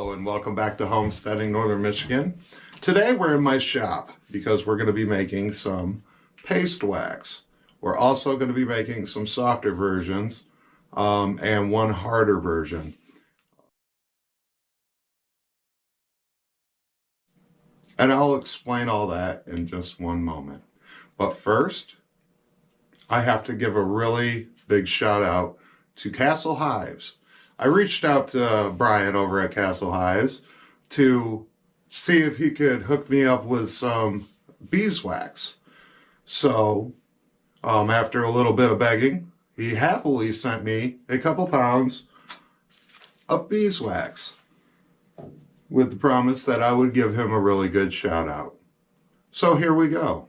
Hello and welcome back to Homesteading Northern Michigan. Today we're in my shop because we're going to be making some paste wax. We're also going to be making some softer versions and one harder version. And I'll explain all that in just one moment. But first, I have to give a really big shout out to Castle Hives. I reached out to Brian over at Castle Hives to see if he could hook me up with some beeswax. So, after a little bit of begging, he happily sent me a couple pounds of beeswax with the promise that I would give him a really good shout out. So here we go.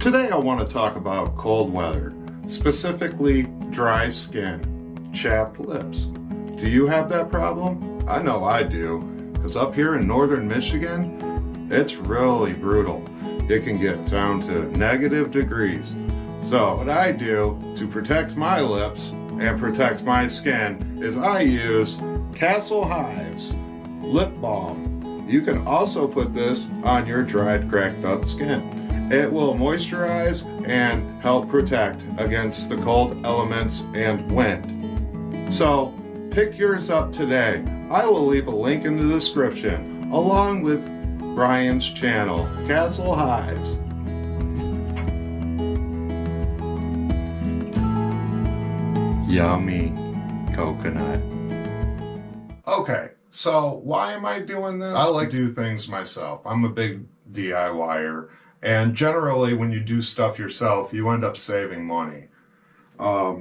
Today I want to talk about cold weather, specifically dry skin, chapped lips. Do you have that problem? I know I do, because up here in northern Michigan, it's really brutal. It can get down to negative degrees. So what I do to protect my lips and protect my skin is I use Castle Hives lip balm. You can also put this on your dried, cracked up skin. It will moisturize and help protect against the cold elements and wind. So pick yours up today. I will leave a link in the description along with Brian's channel, Castle Hives. Yummy coconut. Okay, so why am I doing this? I like to do things myself. I'm a big DIYer, and generally when you do stuff yourself, you end up saving money.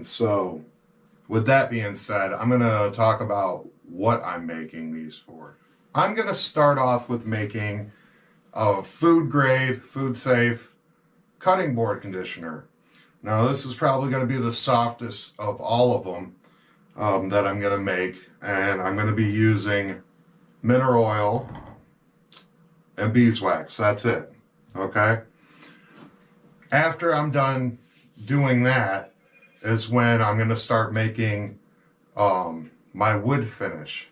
So with that being said, I'm going to talk about what I'm making these for. I'm going to start off with making a food grade, food safe cutting board conditioner. Now this is probably going to be the softest of all of them that I'm going to make, and I'm going to be using mineral oil and beeswax. That's it. Okay? After I'm done doing that is when I'm going to start making my wood finish.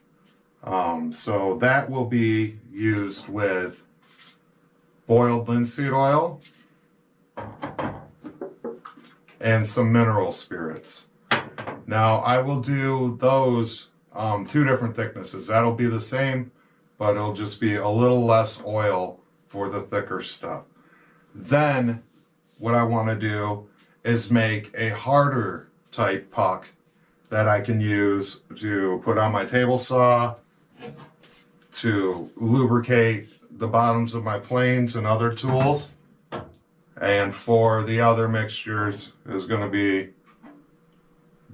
So that will be used with boiled linseed oil and some mineral spirits. Now I will do those two different thicknesses. That'll be the same, but it'll just be a little less oil for the thicker stuff. Then what I want to do is make a harder type puck that I can use to put on my table saw, to lubricate the bottoms of my planes and other tools. And for the other mixtures is going to be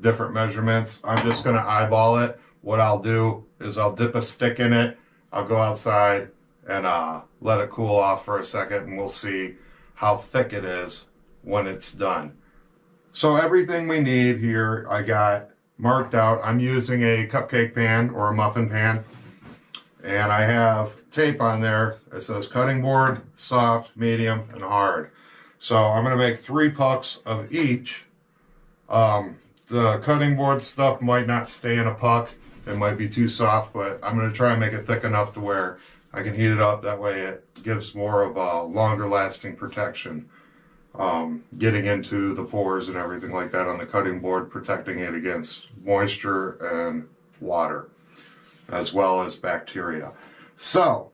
different measurements. I'm just going to eyeball it. What I'll do is I'll dip a stick in it. I'll go outside and let it cool off for a second, and we'll see how thick it is when it's done. So everything we need here I got marked out. I'm using a cupcake pan or a muffin pan, and I have tape on there. It says cutting board, soft, medium, and hard. So I'm going to make 3 pucks of each. The cutting board stuff might not stay in a puck. It might be too soft, but I'm going to try and make it thick enough to where I can heat it up. That way it gives more of a longer lasting protection. Getting into the pores and everything like that on the cutting board, protecting it against moisture and water, as well as bacteria. So,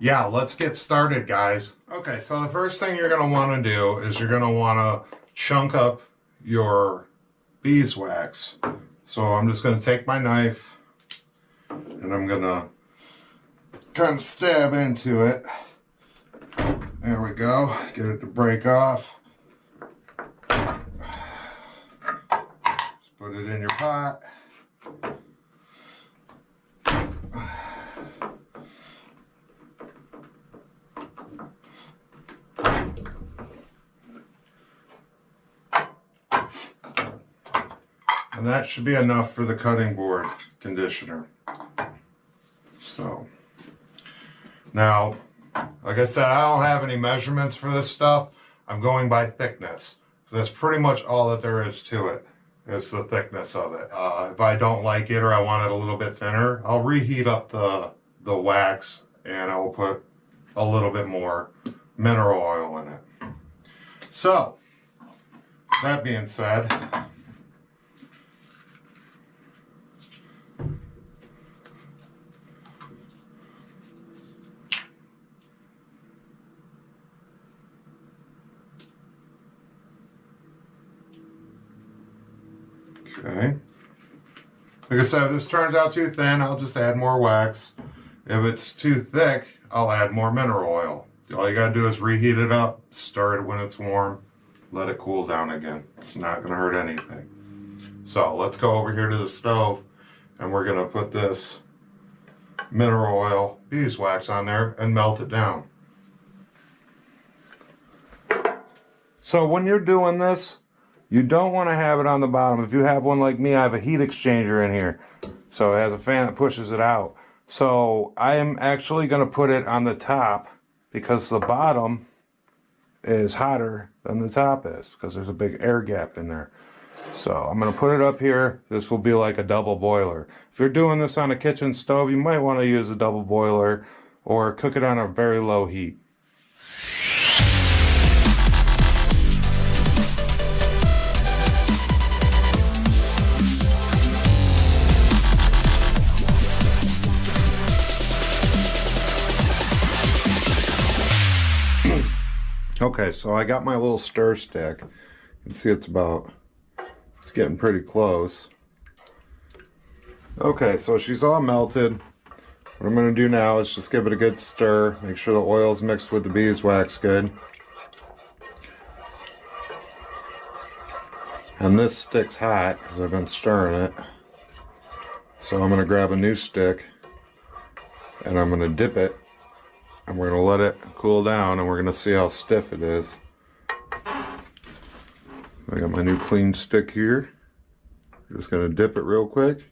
yeah, let's get started, guys. Okay, so the first thing you're going to want to do is you're going to want to chunk up your beeswax. So I'm just going to take my knife and I'm going to kind of stab into it. There we go. Get it to break off. Just put it in your pot. And that should be enough for the cutting board conditioner. So, now, like I said, I don't have any measurements for this stuff. I'm going by thickness. So that's pretty much all that there is to it. is the thickness of it. If I don't like it or I want it a little bit thinner, I'll reheat up the wax and I'll put a little bit more mineral oil in it. So, that being said, okay. Like I said, if this turns out too thin, I'll just add more wax. If it's too thick, I'll add more mineral oil. All you gotta do is reheat it up, stir it when it's warm, let it cool down again. It's not gonna hurt anything. So let's go over here to the stove and we're gonna put this mineral oil beeswax on there and melt it down. So when you're doing this, you don't want to have it on the bottom. If you have one like me, I have a heat exchanger in here. So it has a fan that pushes it out. So I am actually going to put it on the top because the bottom is hotter than the top is because there's a big air gap in there. So I'm going to put it up here. This will be like a double boiler. If you're doing this on a kitchen stove, you might want to use a double boiler or cook it on a very low heat. Okay, so I got my little stir stick. You can see it's getting pretty close. Okay, so she's all melted. What I'm going to do now is just give it a good stir. Make sure the oil's mixed with the beeswax good. And this stick's hot because I've been stirring it. So I'm going to grab a new stick and I'm going to dip it. And we're going to let it cool down and we're going to see how stiff it is. I got my new clean stick here. Just going to dip it real quick.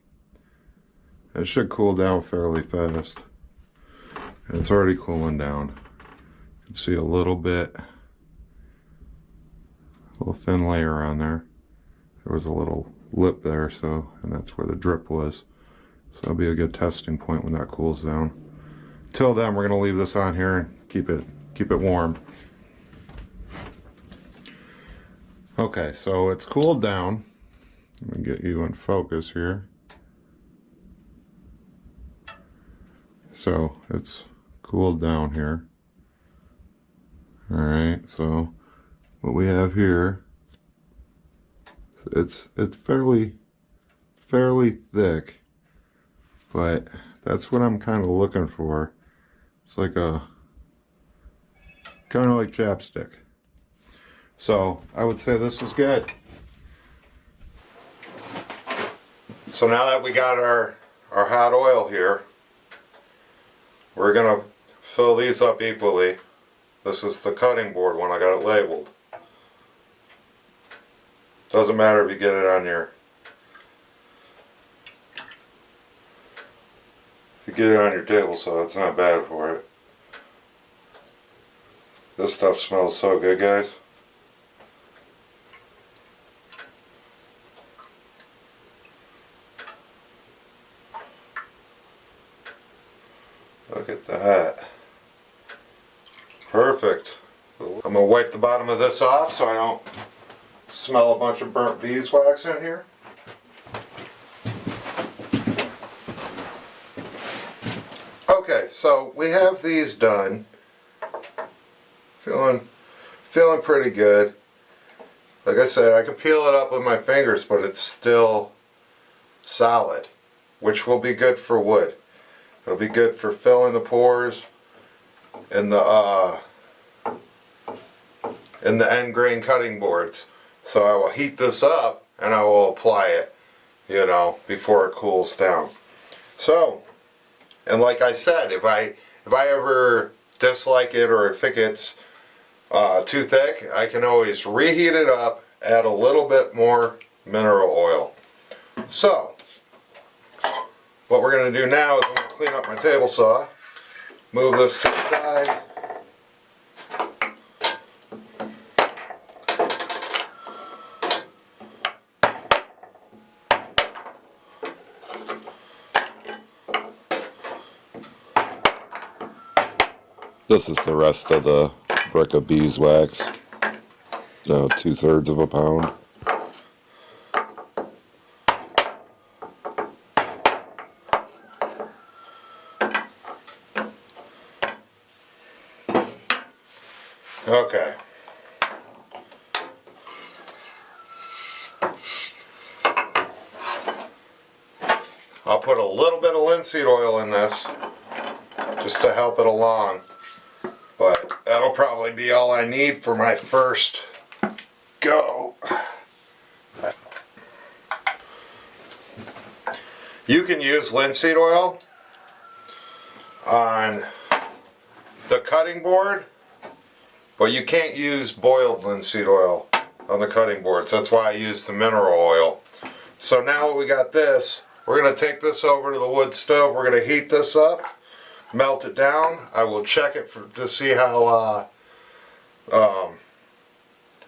It should cool down fairly fast. And it's already cooling down. You can see a little thin layer on there. There was a little lip there, and that's where the drip was. So that'll be a good testing point when that cools down. Till then, we're going to leave this on here and keep it warm. Okay, so it's cooled down. Let me get you in focus here. So it's cooled down here. All right, so what we have here, it's fairly thick, but that's what I'm kind of looking for. It's like kind of like chapstick. So I would say this is good. So now that we got our hot oil here, we're gonna fill these up equally. This is the cutting board when I got it labeled. Doesn't matter if you get it on your, if you get it on your table saw, it's not bad for it. This stuff smells so good, guys. Look at that. Perfect. I'm going to wipe the bottom of this off so I don't smell a bunch of burnt beeswax in here. Okay, so we have these done. Feeling pretty good. Like I said, I can peel it up with my fingers, but it's still solid, which will be good for wood. It'll be good for filling the pores in the end grain cutting boards. So I will heat this up and I will apply it, you know, before it cools down. So, and like I said, if I ever dislike it or think it's too thick, I can always reheat it up, add a little bit more mineral oil. So, what we're going to do now is I'm going to clean up my table saw, move this to the side, This is the rest of the brick of beeswax. 2/3 of a pound. Okay. I'll put a little bit of linseed oil in this just to help it along, but that'll probably be all I need for my first go. You can use linseed oil on the cutting board, but you can't use boiled linseed oil on the cutting boards. That's why I use the mineral oil. So now we got this. We're going to take this over to the wood stove. We're going to heat this up, melt it down. I will check it to see how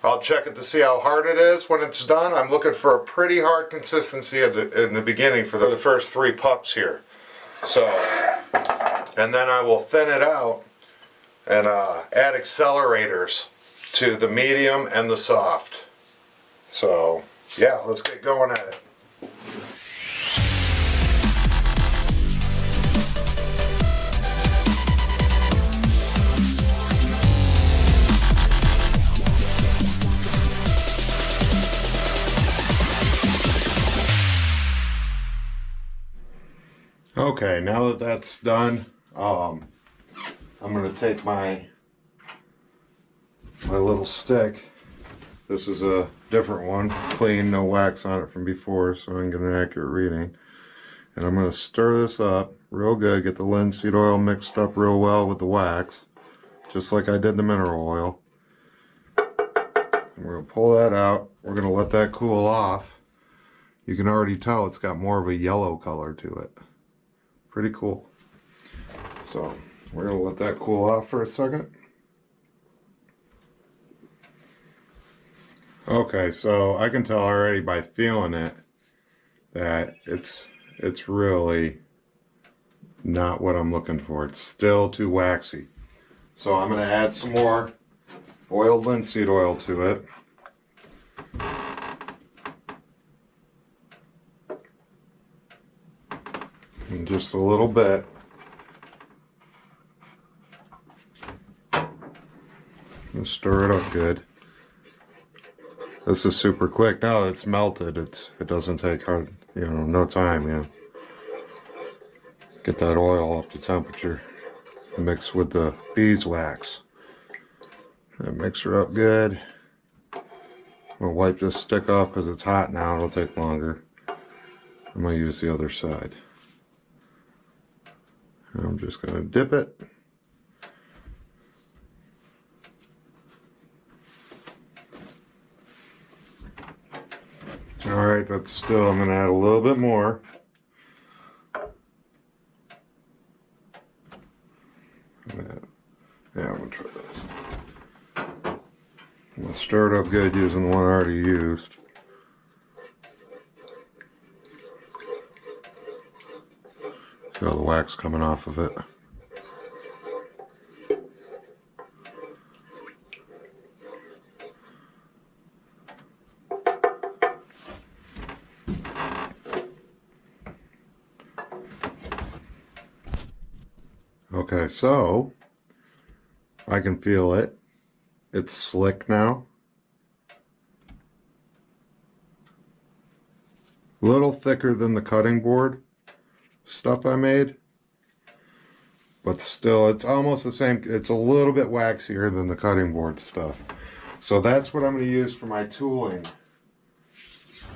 I'll check it to see how hard it is when it's done. I'm looking for a pretty hard consistency in the beginning for the first 3 pucks here. So, and then I will thin it out and add accelerators to the medium and the soft. So, yeah, let's get going at it. Okay, now that that's done, I'm going to take my little stick. This is a different one, clean, no wax on it from before, so I can get an accurate reading. And I'm going to stir this up real good, get the linseed oil mixed up real well with the wax, just like I did the mineral oil. And we're going to pull that out. We're going to let that cool off. You can already tell it's got more of a yellow color to it. Pretty cool. So we're going to let that cool off for a second. Okay, so I can tell already by feeling it that it's really not what I'm looking for. It's still too waxy. So I'm going to add some more boiled linseed oil to it. And just a little bit. And stir it up good. This is super quick. Now it's melted. It doesn't take hard, no time. Get that oil up to temperature. Mix with the beeswax. And mix her up good. I'm gonna wipe this stick off because it's hot now. It'll take longer. I'm gonna use the other side. I'm just going to dip it. Alright, that's still, I'm going to add a little bit more. Yeah, I'm going to try this. I'm going to stir it up good using the one I already used. See all the wax coming off of it. Okay, so I can feel it. It's slick now. A little thicker than the cutting board stuff I made, but still it's almost the same. It's a little bit waxier than the cutting board stuff. So that's what I'm going to use for my tooling.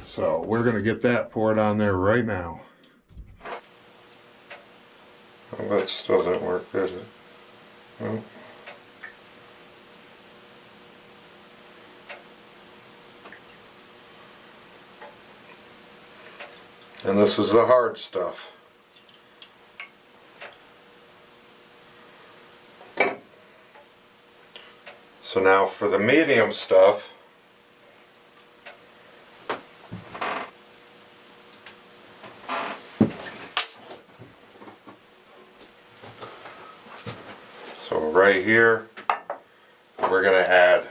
So we're going to get that poured on there right now. Oh, that still didn't work, did it? No. And this is the hard stuff. So now for the medium stuff, so right here, we're going to add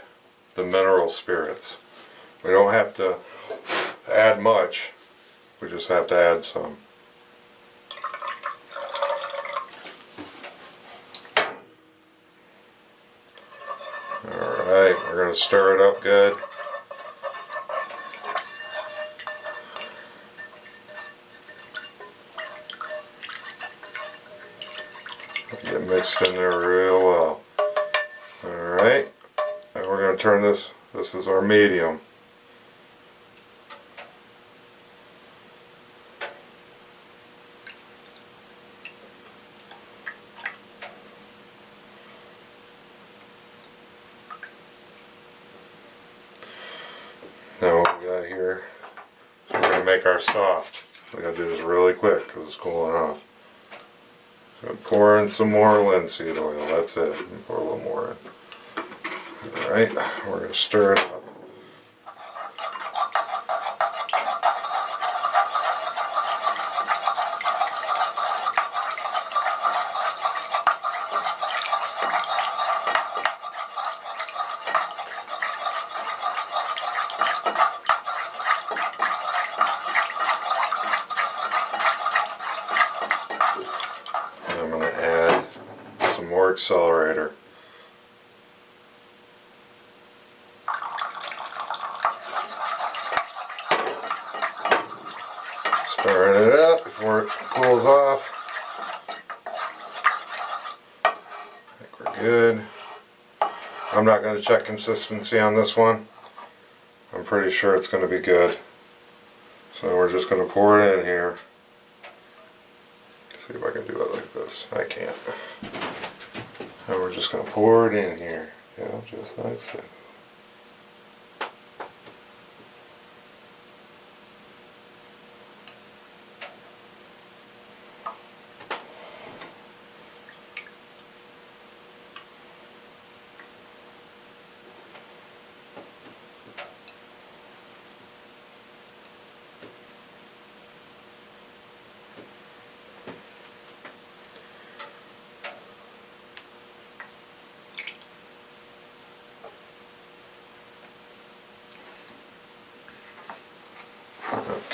the mineral spirits. We don't have to add much, we just have to add some. Alright, we're going to stir it up good. Get mixed in there real well. Alright, and we're going to turn this is our medium. Now what we got here, so we're going to make our soft. We got to do this really quick because it's cooling off. So pour in some more linseed oil, that's it. Pour a little more in. Alright, we're going to stir it up. I'm going to add some more accelerator. Stirring it up before it cools off. I think we're good. I'm not going to check consistency on this one. I'm pretty sure it's going to be good. So we're just going to pour it in here. See if I can do it like this. I can't. And we're just going to pour it in here. Yeah, just like so.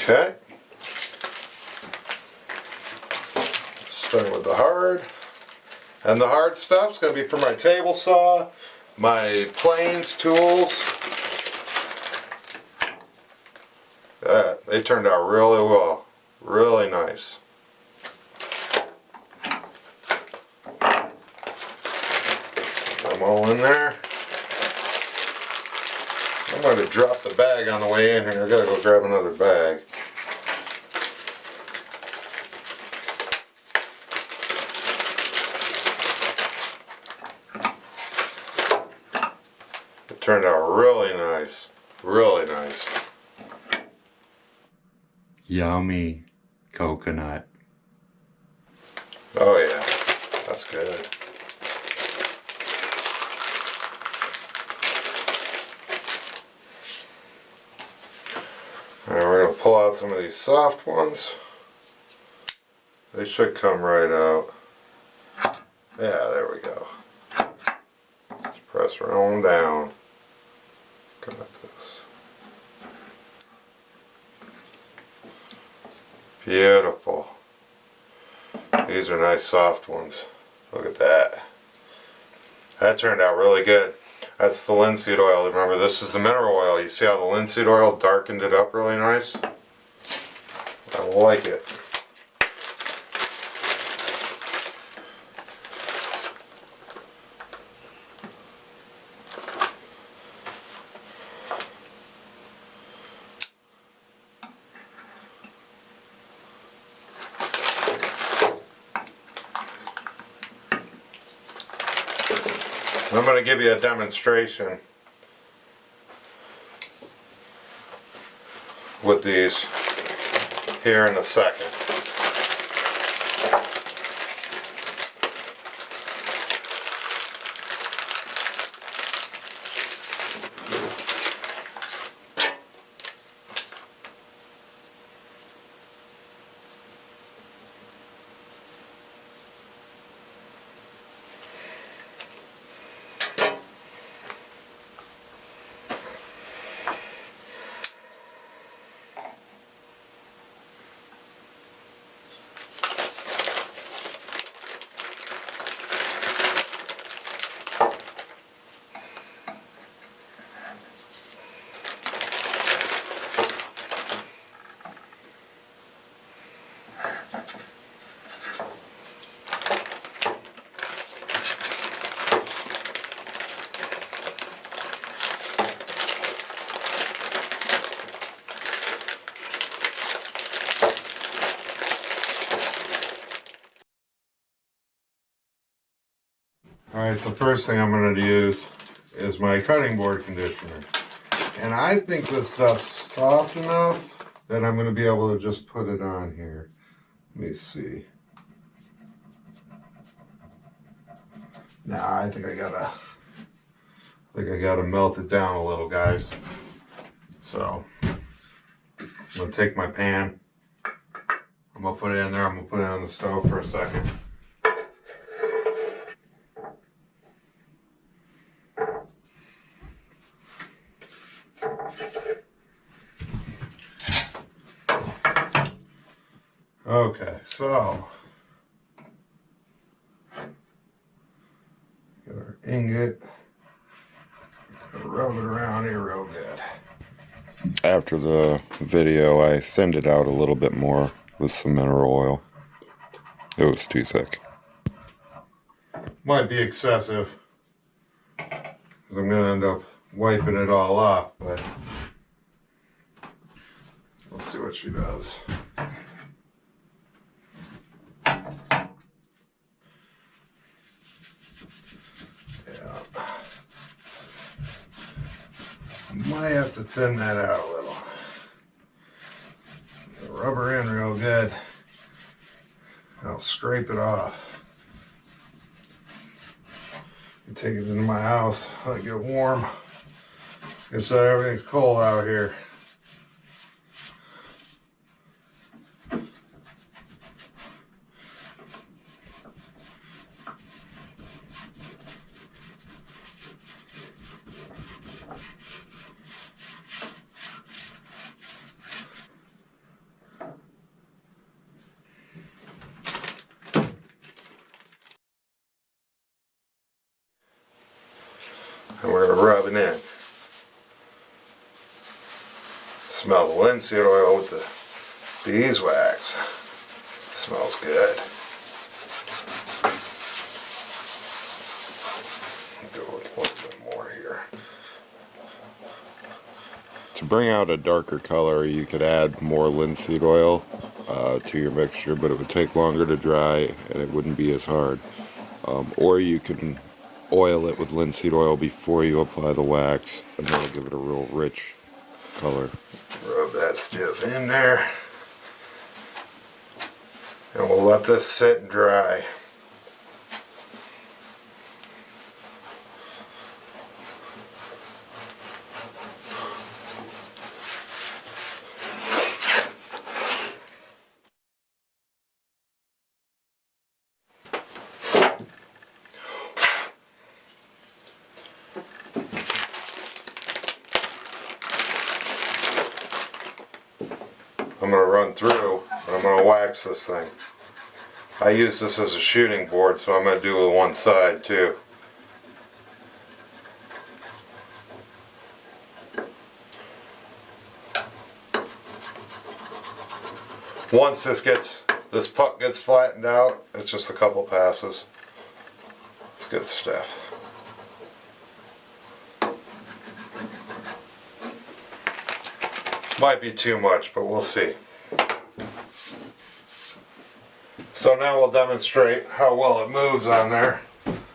Okay. Starting with the hard. And the hard stuff's going to be for my table saw, my planes tools. They turned out really well. Really nice. Put them all in there. I'm going to drop the bag on the way in here. I gotta go grab another bag. It turned out really nice. Really nice. Yummy coconut. Oh yeah, that's good. Alright, we're going to pull out some of these soft ones. They should come right out. Yeah, there we go. Just press right on down. Come at this. Beautiful. These are nice soft ones. Look at that. That turned out really good. That's the linseed oil. Remember, this is the mineral oil. You see how the linseed oil darkened it up really nice? I like it. I'm going to give you a demonstration with these here in a second. Alright, so first thing I'm going to use is my cutting board conditioner. And I think this stuff's soft enough that I'm going to be able to just put it on here. Let me see. Nah, I think I gotta melt it down a little, guys. So I'm gonna take my pan. I'm gonna put it in there. I'm gonna put it on the stove for a second. Okay, so get our ingot, rub it around here real good. After the video, I thinned it out a little bit more with some mineral oil. It was too thick. Might be excessive, 'cause I'm gonna end up wiping it all off, but we'll see what she does. Might have to thin that out a little. Rub her in real good. I'll scrape it off. Take it into my house, let it get warm. It's everything's cold out here. And we're going to rub it in. Smell the linseed oil with the beeswax. Smells good. Do a little bit more here. To bring out a darker color, you could add more linseed oil to your mixture, but it would take longer to dry and it wouldn't be as hard. Or you can oil it with linseed oil before you apply the wax, and that'll give it a real rich color. Rub that stuff in there. And we'll let this sit and dry. I'm going to run through and I'm going to wax this thing. I use this as a shooting board, so I'm going to do it with one side too. Once this puck gets flattened out, it's just a couple passes. It's good stuff. Might be too much, but we'll see. So now we'll demonstrate how well it moves on there.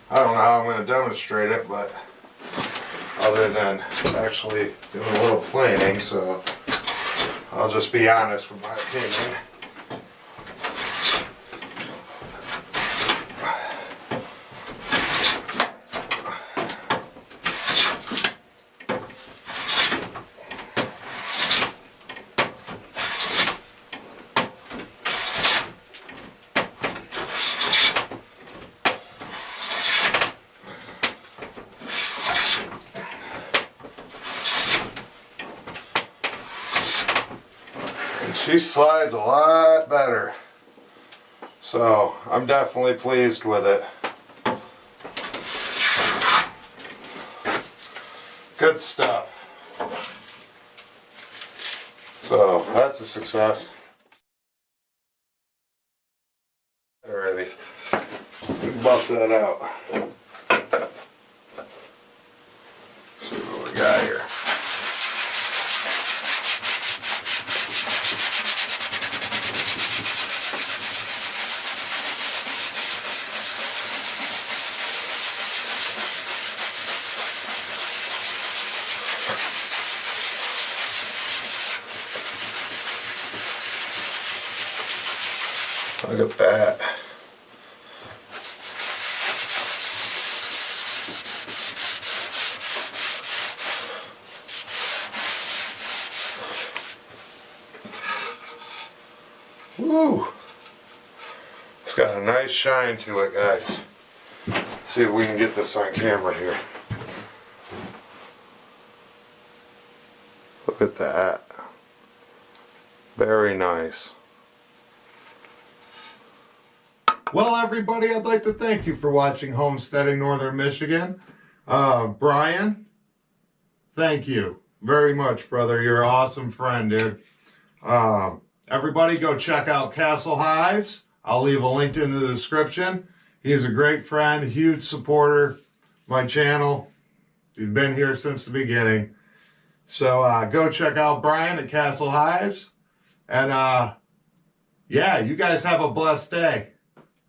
I don't know how I'm going to demonstrate it, but other than actually doing a little planing, so I'll just be honest with my opinion. She slides a lot better, so I'm definitely pleased with it. Good stuff. So that's a success. Alrighty, buff that out. Let's see what we got here. Look at that. Woo! It's got a nice shine to it, guys. Let's see if we can get this on camera here. Look at that. Very nice. Well, everybody, I'd like to thank you for watching Homesteading Northern Michigan. Brian, thank you very much, brother. You're an awesome friend, dude. Everybody go check out Castle Hives. I'll leave a link in the description. He's a great friend, huge supporter of my channel. He's been here since the beginning. So go check out Brian at Castle Hives. And yeah, you guys have a blessed day.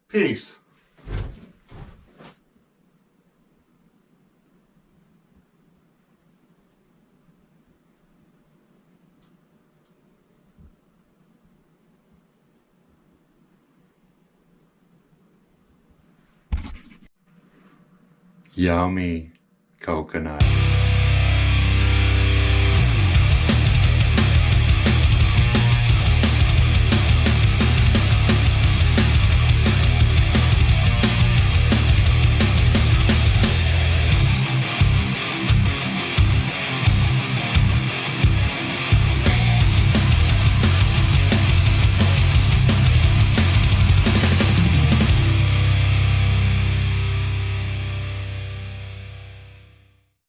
Peace. Yummy coconut.